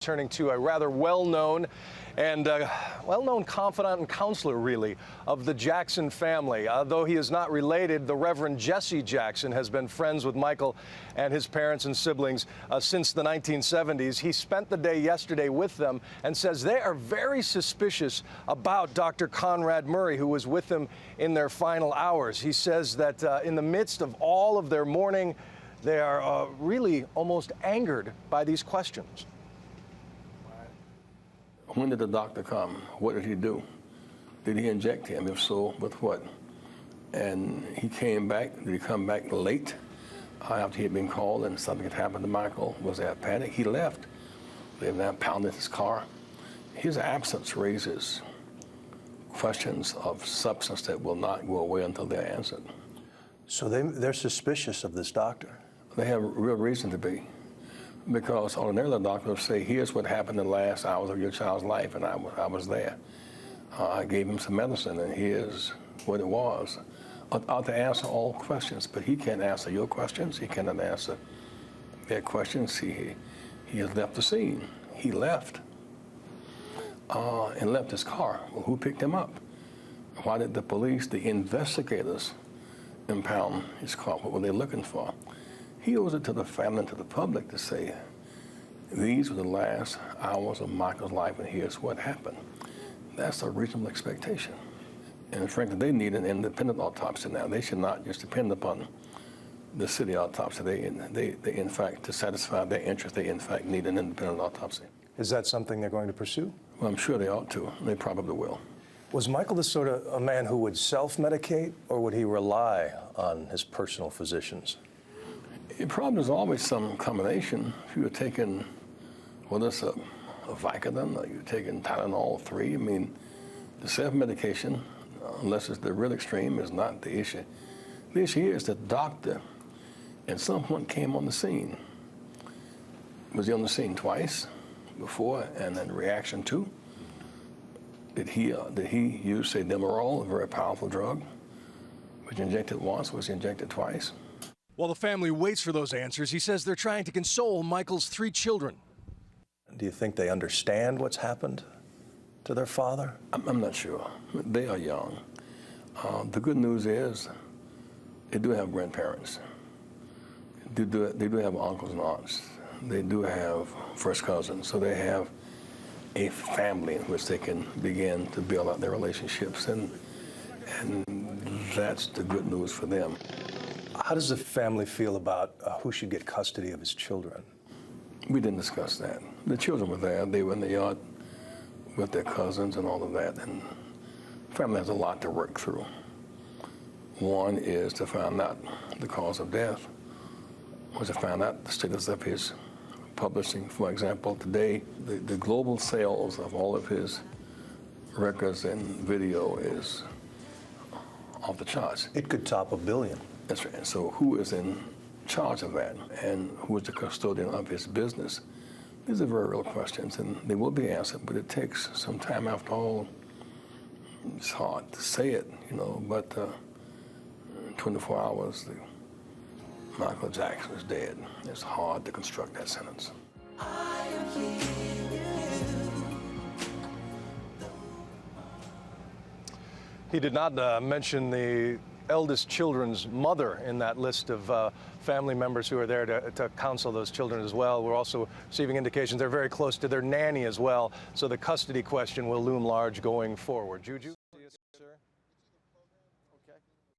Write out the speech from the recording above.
Turning to a rather well-known confidant and counselor, really, of the Jackson family. Though he is not related, the Reverend Jesse Jackson has been friends with Michael and his parents and siblings since the 1970s. He spent the day yesterday with them and says they are very suspicious about Dr. Conrad Murray, who was with them in their final hours. He says that in the midst of all of their mourning, they are really almost angered by these questions. When did the doctor come? What did he do? Did he inject him? If so, with what? And he came back. Did he come back late after he had been called and something had happened to Michael? Was there a panic? He left. They now pounded his car. His absence raises questions of substance that will not go away until they're answered. So they're suspicious of this doctor? They have real reason to be. Because ordinarily the doctor will say, here's what happened in the last hours of your child's life, and I was there. I gave him some medicine, and here's what it was. To answer all questions, but he can't answer your questions. He cannot answer their questions. He has left the scene. He left and left his car. Well, who picked him up? Why did the police, the investigators, impound his car? What were they looking for? He owes it to the family and to the public to say, these were the last hours of Michael's life, and here's what happened. That's a reasonable expectation. And frankly, they need an independent autopsy now. They should not just depend upon the city autopsy. They in fact, to satisfy their interest, they in fact need an independent autopsy. Is that something they're going to pursue? Well, I'm sure they ought to. They probably will. Was Michael the sort of a man who would self-medicate, or would he rely on his personal physicians? The problem is always some combination. If you were taking, whether it's a Vicodin or you're taking Tylenol 3, I mean, the self-medication, unless it's the real extreme, is not the issue. The issue here is the doctor at some point came on the scene. Was he on the scene twice, before and in reaction to? Did he use, say, Demerol, a very powerful drug, which injected once? Was he injected twice? While the family waits for those answers, he says they're trying to console Michael's 3 children. Do you think they understand what's happened to their father? I'm not sure. They are young. The good news is they do have grandparents. They do have uncles and aunts. They do have first cousins. So they have a family in which they can begin to build out their relationships. And that's the good news for them. How does the family feel about who should get custody of his children? We didn't discuss that. The children were there. They were in the yard with their cousins and all of that. And the family has a lot to work through. One is to find out the cause of death, or to find out the status of his publishing. For example, today, the global sales of all of his records and video is off the charts. It could top $1 billion. That's right. So who is in charge of that, and who is the custodian of his business? These are very real questions, and they will be answered, but it takes some time. After all, it's hard to say it, you know, but 24 hours, Michael Jackson is dead. It's hard to construct that sentence. He did not mention the eldest children's mother in that list of family members who are there to counsel those children as well. We're also receiving indications they're very close to their nanny as well, so the custody question will loom large going forward. Juju?